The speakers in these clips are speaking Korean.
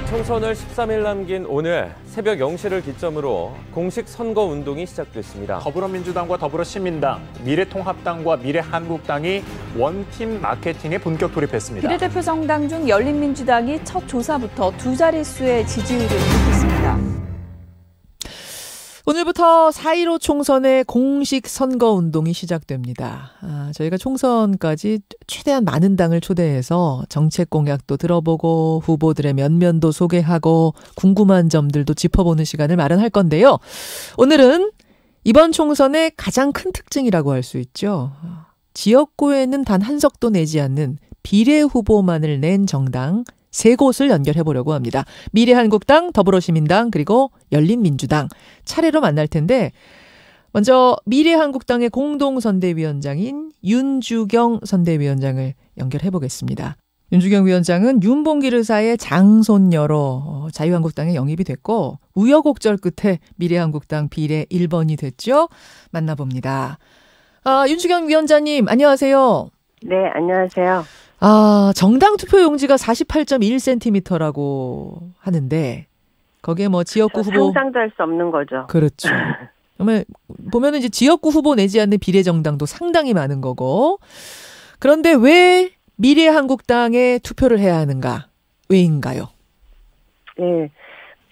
총선을 13일 남긴 오늘 새벽 0시를 기점으로 공식 선거운동이 시작됐습니다. 더불어민주당과 더불어시민당, 미래통합당과 미래한국당이 원팀 마케팅에 본격 돌입했습니다. 비례대표 정당 중 열린민주당이 첫 조사부터 두 자릿수의 지지율을 기록했습니다. 오늘부터 4.15 총선의 공식 선거운동이 시작됩니다. 저희가 총선까지 최대한 많은 당을 초대해서 정책 공약도 들어보고 후보들의 면면도 소개하고 궁금한 점들도 짚어보는 시간을 마련할 건데요. 오늘은 이번 총선의 가장 큰 특징이라고 할 수 있죠. 지역구에는 단 한 석도 내지 않는 비례 후보만을 낸 정당 3곳을 연결해 보려고 합니다. 미래한국당, 더불어시민당, 그리고 열린민주당 차례로 만날 텐데 먼저 미래한국당의 공동선대위원장인 윤주경 선대위원장을 연결해 보겠습니다. 윤주경 위원장은 윤봉길 의사의 장손녀로 자유한국당에 영입이 됐고 우여곡절 끝에 미래한국당 비례 1번이 됐죠. 만나봅니다. 윤주경 위원장님 안녕하세요. 네, 안녕하세요. 정당 투표 용지가 48.1cm라고 하는데 거기에 뭐 지역구 후보 상상도 할 수 없는 거죠. 그렇죠. 정말 보면은 이제 지역구 후보 내지 않는 비례 정당도 상당히 많은 거고 그런데 왜 미래한국당에 투표를 해야 하는가? 왜인가요? 네,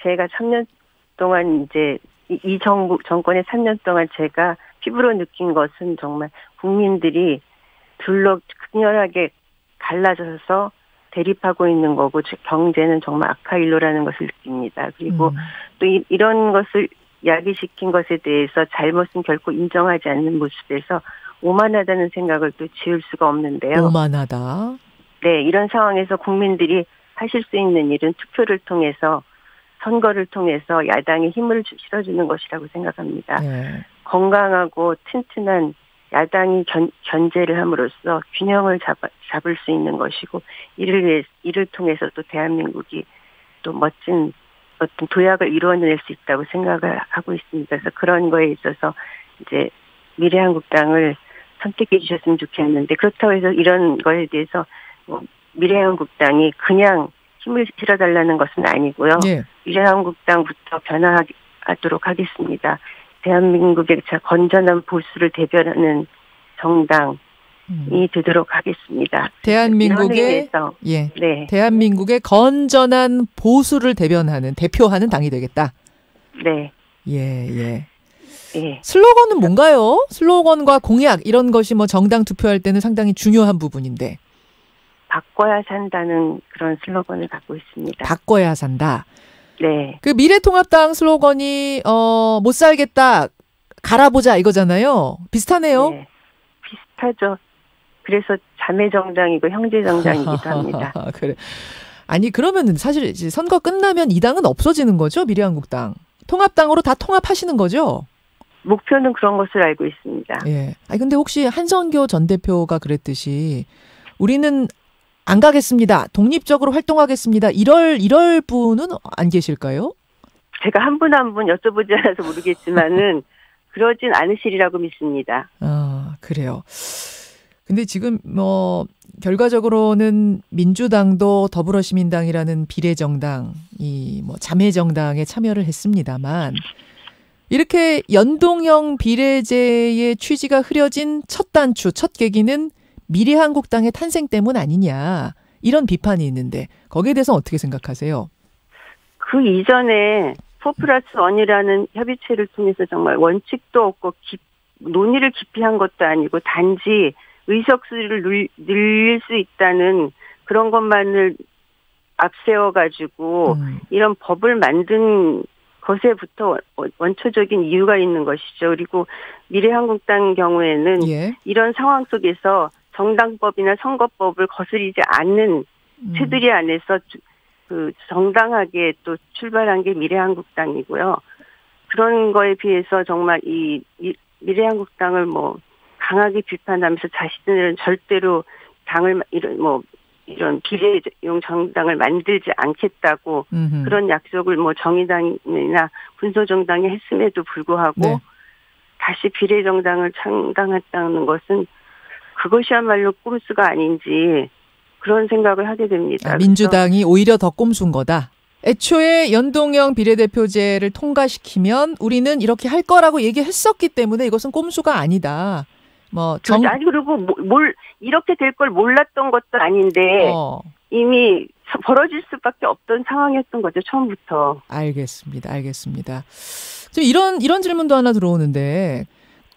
제가 3년 동안 이제 이 정권의 3년 동안 제가 피부로 느낀 것은 정말 국민들이 둘로 극렬하게 갈라져서 대립하고 있는 거고 경제는 정말 악화일로라는 것을 느낍니다. 그리고 또 이런 것을 야기시킨 것에 대해서 잘못은 결코 인정하지 않는 모습에서 오만하다는 생각을 또 지울 수가 없는데요. 오만하다. 네, 이런 상황에서 국민들이 하실 수 있는 일은 투표를 통해서 선거를 통해서 야당에 힘을 실어주는 것이라고 생각합니다. 네. 건강하고 튼튼한 야당이 견제를 함으로써 균형을 잡을 수 있는 것이고 이를 통해서 또 대한민국이 또 멋진 어떤 도약을 이루어낼 수 있다고 생각을 하고 있습니다. 그래서 그런 거에 있어서 이제 미래한국당을 선택해 주셨으면 좋겠는데 그렇다고 해서 이런 거에 대해서 미래한국당이 그냥 힘을 실어달라는 것은 아니고요. 네. 미래한국당부터 변화하도록 하겠습니다. 대한민국의 건전한 보수를 대변하는 정당이 되도록 하겠습니다. 대한민국의 네. 대한민국의 건전한 보수를 대표하는 당이 되겠다. 네. 예. 슬로건은 뭔가요? 슬로건과 공약 이런 것이 뭐 정당 투표할 때는 상당히 중요한 부분인데. 바꿔야 산다는 그런 슬로건을 갖고 있습니다. 바꿔야 산다. 네. 그 미래통합당 슬로건이 못 살겠다 갈아보자 이거잖아요. 비슷하네요. 네. 비슷하죠. 그래서 자매 정당이고 형제 정당이기도 합니다. 그래. 아니 그러면은 사실 이제 선거 끝나면 이 당은 없어지는 거죠? 미래한국당. 통합당으로 다 통합하시는 거죠? 목표는 그런 것을 알고 있습니다. 예. 아니 근데 혹시 한선교 전 대표가 그랬듯이 우리는 안 가겠습니다. 독립적으로 활동하겠습니다. 이럴 분은 안 계실까요? 제가 한 분 한 분 여쭤보지 않아서 모르겠지만은 그러진 않으시리라고 믿습니다. 그래요. 근데 지금 결과적으로는 민주당도 더불어시민당이라는 비례정당이 자매정당에 참여를 했습니다만 이렇게 연동형 비례제의 취지가 흐려진 첫 단추, 첫 계기는 미래한국당의 탄생 때문 아니냐 이런 비판이 있는데 거기에 대해서 어떻게 생각하세요? 그 이전에 4+1이라는 협의체를 통해서 정말 원칙도 없고 논의를 깊이 한 것도 아니고 단지 의석수를 늘릴 수 있다는 그런 것만을 앞세워가지고 이런 법을 만든 것에부터 원초적인 이유가 있는 것이죠. 그리고 미래한국당 경우에는 이런 상황 속에서 정당법이나 선거법을 거스리지 않는 테두리 안에서 그 정당하게 또 출발한 게 미래한국당이고요. 그런 거에 비해서 정말 이 미래한국당을 강하게 비판하면서 자신들은 절대로 당을 이런 비례용 정당을 만들지 않겠다고 그런 약속을 정의당이나 군소정당이 했음에도 불구하고 다시 비례정당을 창당했다는 것은 그것이야말로 꼼수가 아닌지 그런 생각을 하게 됩니다. 민주당이 오히려 더 꼼수인 거다? 애초에 연동형 비례대표제를 통과시키면 우리는 이렇게 할 거라고 얘기했었기 때문에 이것은 꼼수가 아니다. 아니 그리고 이렇게 될 걸 몰랐던 것도 아닌데 이미 벌어질 수밖에 없던 상황이었던 거죠, 처음부터. 알겠습니다. 지금 이런 질문도 하나 들어오는데,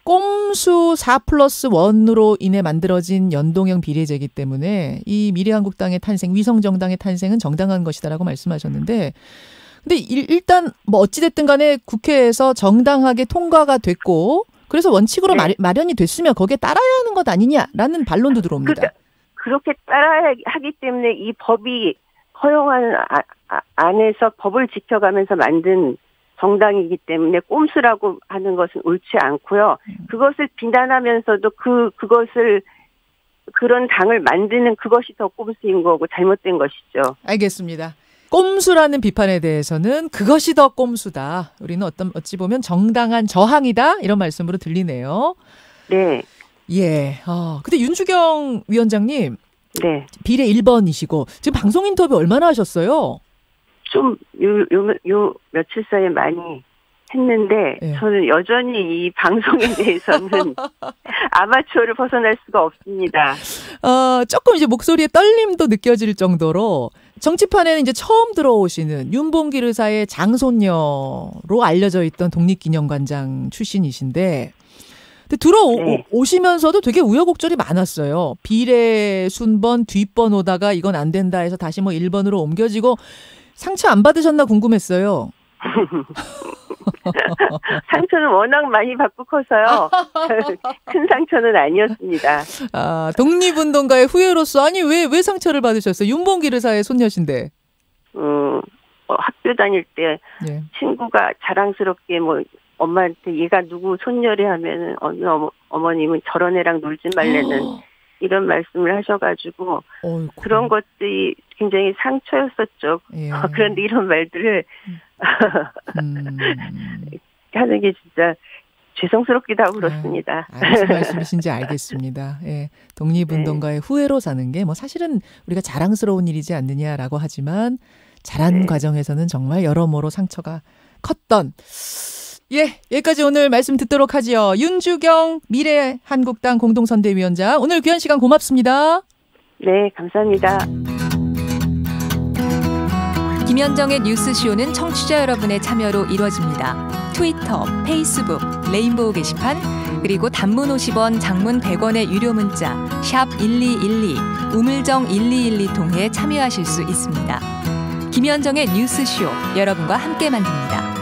꼼수 4+1으로 인해 만들어진 연동형 비례제이기 때문에 이 미래한국당의 탄생, 위성정당의 탄생은 정당한 것이다라고 말씀하셨는데, 근데 일단 어찌됐든 간에 국회에서 정당하게 통과가 됐고, 그래서 원칙으로 마련이 됐으면 거기에 따라야 하는 것 아니냐라는 반론도 들어옵니다. 그렇게 따라야 하기 때문에 이 법이 허용하는 안에서 법을 지켜가면서 만든 정당이기 때문에 꼼수라고 하는 것은 옳지 않고요. 그것을 비난하면서도 그런 당을 만드는 그것이 더 꼼수인 거고 잘못된 것이죠. 알겠습니다. 꼼수라는 비판에 대해서는 그것이 더 꼼수다. 우리는 어찌 보면 정당한 저항이다. 이런 말씀으로 들리네요. 네. 예. 근데 윤주경 위원장님. 네. 비례 1번이시고 지금 방송 인터뷰 얼마나 하셨어요? 좀 요 며칠 사이에 많이 했는데 저는 여전히 이 방송에 대해서는 아마추어를 벗어날 수가 없습니다. 조금 이제 목소리에 떨림도 느껴질 정도로 정치판에는 이제 처음 들어오시는 윤봉길 의사의 장손녀로 알려져 있던 독립기념관장 출신이신데 근데 들어오시면서도 되게 우여곡절이 많았어요. 비례 순번 뒷번 오다가 이건 안 된다 해서 다시 1번으로 옮겨지고 상처 안 받으셨나 궁금했어요. 상처는 워낙 많이 받고 커서요. 큰 상처는 아니었습니다. 독립운동가의 후예로서 아니 왜 상처를 받으셨어요? 윤봉길 의사의 손녀신데. 학교 다닐 때 친구가 자랑스럽게 엄마한테 얘가 누구 손녀래 하면은 어느 어머님은 저런 애랑 놀지 말래는 이런 말씀을 하셔가지고 그런 것들이 굉장히 상처였었죠. 그런데 이런 말들을 하는 게 진짜 죄송스럽기도 하고 그렇습니다. 무슨 말씀이신지 알겠습니다. 예, 독립운동가의 후예로 사는 게 사실은 우리가 자랑스러운 일이지 않느냐라고 하지만 자란 과정에서는 정말 여러모로 상처가 컸던 여기까지 오늘 말씀 듣도록 하지요. 윤주경 미래한국당 공동선대위원장 오늘 귀한 시간 고맙습니다. 네, 감사합니다. 김현정의 뉴스쇼는 청취자 여러분의 참여로 이루어집니다. 트위터, 페이스북, 레인보우 게시판, 그리고 단문 50원, 장문 100원의 유료 문자 샵 1212, 우물정 1212 통해 참여하실 수 있습니다. 김현정의 뉴스쇼 여러분과 함께 만듭니다.